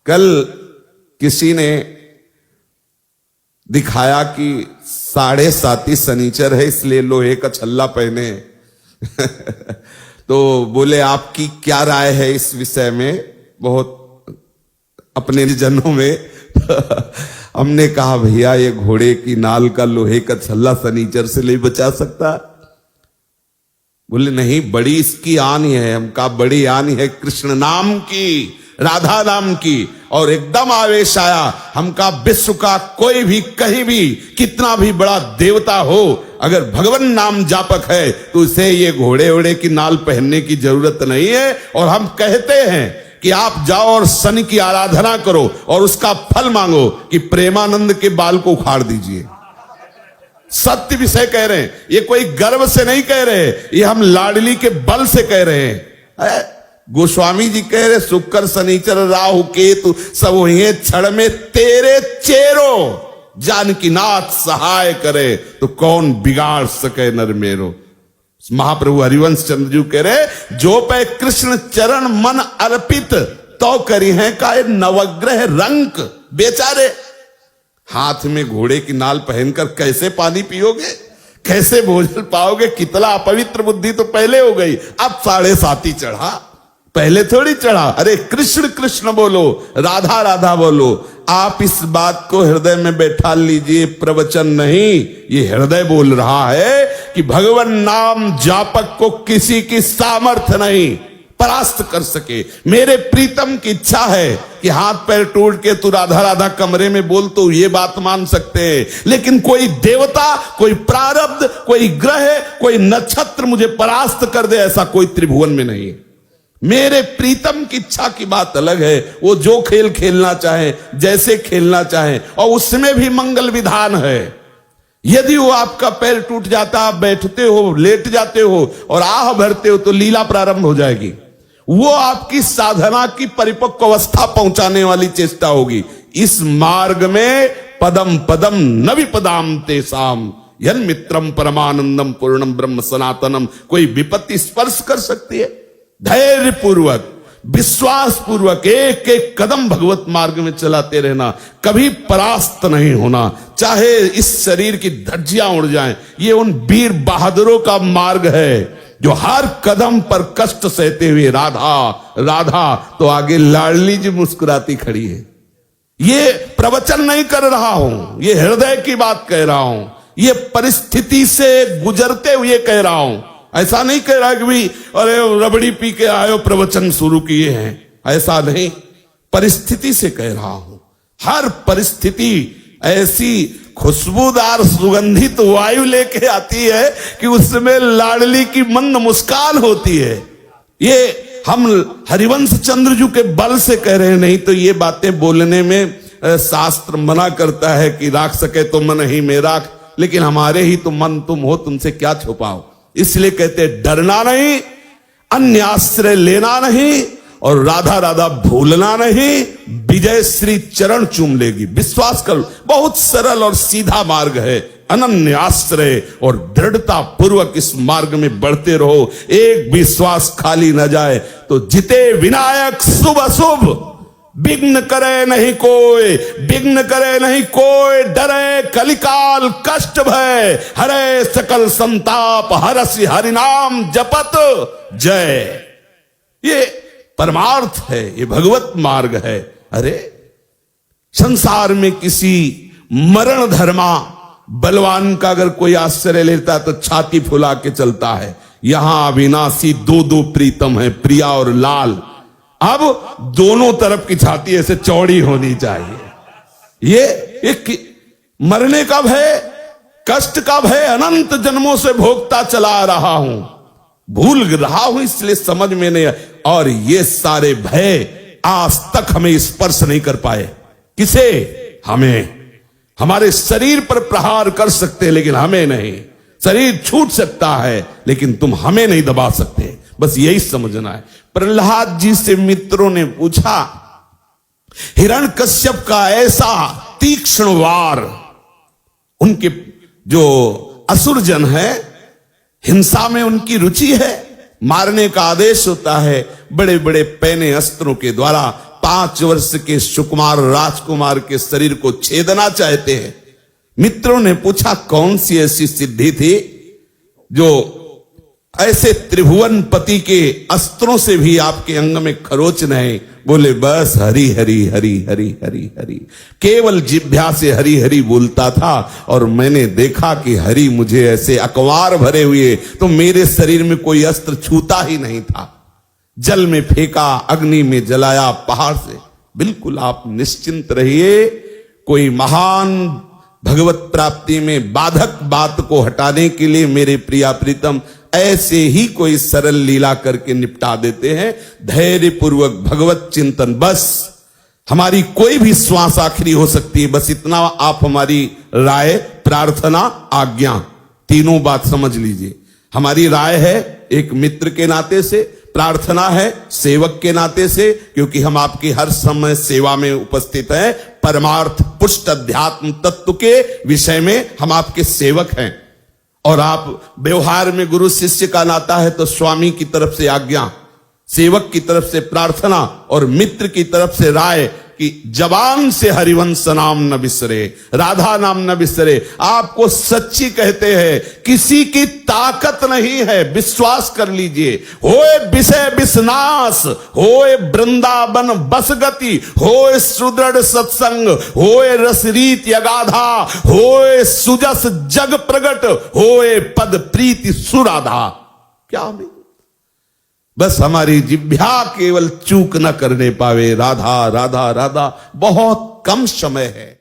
कल किसी ने दिखाया कि 7.5 शनिचर है इसलिए लोहे का छल्ला पहने तो बोले आपकी क्या राय है इस विषय में, बहुत अपने जनों में हमने कहा भैया ये घोड़े की नाल का लोहे का छल्ला शनिचर से नहीं बचा सकता। बोले नहीं, बड़ी इसकी आनी है। हम कहा बड़ी आनी है कृष्ण नाम की, राधा नाम की। और एकदम आवेश आया। हम कहा विश्व का कोई भी कहीं भी कितना भी बड़ा देवता हो, अगर भगवान नाम जापक है तो उसे ये घोड़े ओड़े की नाल पहनने की जरूरत नहीं है। और हम कहते हैं कि आप जाओ और शनि की आराधना करो और उसका फल मांगो कि प्रेमानंद के बाल को उखाड़ दीजिए। सत्य विषय कह रहे हैं, ये कोई गर्व से नहीं कह रहे, ये हम लाडली के बल से कह रहे हैं। गोस्वामी जी कह रहे शुक्र शनिचर राहु केतु सब हुए क्षण में तेरे चेरो, जानकी नाथ सहाय करे तो कौन बिगाड़ सके नर मेरो। महाप्रभु हरिवंश चंद्र जी कह रहे जो पे कृष्ण चरण मन अर्पित तो करी है का नवग्रह रंक। बेचारे हाथ में घोड़े की नाल पहनकर कैसे पानी पियोगे, कैसे भोजन पाओगे, कितना अपवित्र बुद्धि तो पहले हो गई। अब 7.5 चढ़ा, पहले थोड़ी चढ़ा। अरे कृष्ण कृष्ण बोलो, राधा राधा बोलो। आप इस बात को हृदय में बैठा लीजिए, प्रवचन नहीं, ये हृदय बोल रहा है कि भगवान नाम जापक को किसी की सामर्थ्य नहीं परास्त कर सके। मेरे प्रीतम की इच्छा है कि हाथ पैर टूट के तू राधा राधा कमरे में बोल तो ये बात मान सकते हैं, लेकिन कोई देवता, कोई प्रारब्ध, कोई ग्रह, कोई नक्षत्र मुझे परास्त कर दे ऐसा कोई त्रिभुवन में नहीं है। मेरे प्रीतम की इच्छा की बात अलग है, वो जो खेल खेलना चाहे, जैसे खेलना चाहे, और उसमें भी मंगल विधान है। यदि वो आपका पैर टूट जाता, आप बैठते हो, लेट जाते हो और आह भरते हो तो लीला प्रारंभ हो जाएगी। वो आपकी साधना की परिपक्व अवस्था पहुंचाने वाली चेष्टा होगी। इस मार्ग में पदम पदम न विपदाम तेसाम यन मित्रम परमानंदम पूर्णम ब्रह्म सनातनम। कोई विपत्ति स्पर्श कर सकती है? धैर्य पूर्वक, विश्वास पूर्वक एक एक कदम भगवत मार्ग में चलाते रहना, कभी परास्त नहीं होना। चाहे इस शरीर की धज्जियां उड़ जाएं, ये उन वीर बहादुरों का मार्ग है जो हर कदम पर कष्ट सहते हुए राधा राधा तो आगे लाडली जी मुस्कुराती खड़ी है। ये प्रवचन नहीं कर रहा हूं, ये हृदय की बात कह रहा हूं, ये परिस्थिति से गुजरते हुए कह रहा हूं। ऐसा नहीं कह रहा कि भी अरे रबड़ी पी के आयो प्रवचन शुरू किए हैं, ऐसा नहीं, परिस्थिति से कह रहा हूं। हर परिस्थिति ऐसी खुशबूदार सुगंधित वायु लेके आती है कि उसमें लाडली की मंद मुस्कान होती है। ये हम हरिवंश चंद्र जी के बल से कह रहे हैं, नहीं तो ये बातें बोलने में शास्त्र मना करता है कि राख सके तो मन ही में राख, लेकिन हमारे ही तो मन तुम हो, तुमसे क्या छुपाओ। इसलिए कहते डरना नहीं, अन्य आश्रय लेना नहीं और राधा राधा भूलना नहीं। विजय श्री चरण चूम लेगी, विश्वास कर। बहुत सरल और सीधा मार्ग है, अनन्य आश्रय और दृढ़ता पूर्वक इस मार्ग में बढ़ते रहो। एक विश्वास खाली न जाए तो जिते विनायक शुभ अशुभ, विघ्न करे नहीं कोई, विघ्न करे नहीं कोई, डरे कलिकाल कष्ट भय, हरे सकल संताप, हरसि हरिनाम जपत जय। ये परमार्थ है, ये भगवत मार्ग है। अरे संसार में किसी मरण धर्मा बलवान का अगर कोई आश्रय लेता तो छाती फुला के चलता है। यहां अविनाशी दो प्रीतम है, प्रिया और लाल। अब दोनों तरफ की छाती ऐसे चौड़ी होनी चाहिए। ये एक मरने का भय, कष्ट का भय अनंत जन्मों से भोगता चला रहा हूं, भूल रहा हूं, इसलिए समझ में नहीं। और ये सारे भय आज तक हमें स्पर्श नहीं कर पाए। किसे? हमें। हमारे शरीर पर प्रहार कर सकते हैं लेकिन हमें नहीं। शरीर छूट सकता है लेकिन तुम हमें नहीं दबा सकते। बस यही समझना है। प्रहलाद जी से मित्रों ने पूछा, हिरण्यकश्यप का ऐसा तीक्ष्ण वार, उनके जो असुरजन है, हिंसा में उनकी रुचि है, मारने का आदेश होता है, बड़े बड़े पैने अस्त्रों के द्वारा 5 वर्ष के सुकुमार राजकुमार के शरीर को छेदना चाहते हैं। मित्रों ने पूछा कौन सी ऐसी सिद्धि थी जो ऐसे त्रिभुवन पति के अस्त्रों से भी आपके अंग में खरोच नहीं। बोले बस हरि हरि हरि हरि हरि हरि, केवल जिह्वा से हरि हरि बोलता था और मैंने देखा कि हरि मुझे ऐसे अकवार भरे हुए, तो मेरे शरीर में कोई अस्त्र छूता ही नहीं था। जल में फेंका, अग्नि में जलाया, पहाड़ से। बिल्कुल आप निश्चिंत रहिए, कोई महान भगवत प्राप्ति में बाधक बात को हटाने के लिए मेरे प्रिया प्रीतम ऐसे ही कोई सरल लीला करके निपटा देते हैं। धैर्य पूर्वक भगवत चिंतन, बस हमारी कोई भी श्वास आखिरी हो सकती है, बस इतना आप हमारी राय, प्रार्थना, आज्ञा, तीनों बात समझ लीजिए। हमारी राय है एक मित्र के नाते से, प्रार्थना है सेवक के नाते से, क्योंकि हम आपकी हर समय सेवा में उपस्थित हैं। परमार्थ पुष्ट अध्यात्म तत्व के विषय में हम आपके सेवक हैं। और आप व्यवहार में गुरु शिष्य का नाता है तो स्वामी की तरफ से आज्ञा, सेवक की तरफ से प्रार्थना और मित्र की तरफ से राय कि जबान से हरिवंश नाम न बिसरे, राधा नाम न बिसरे। आपको सच्ची कहते हैं, किसी की ताकत नहीं है, विश्वास कर लीजिए। होए विषय विषनाश, होए वृंदावन बस गति, होए सुदृढ़ सत्संग, होए रसरीत यगाधा, होए सुजस जग प्रगट, होए पद प्रीति सुराधा। क्या नहीं, बस हमारी जिह्वा केवल चूक न करने पावे। राधा राधा राधा, बहुत कम समय है।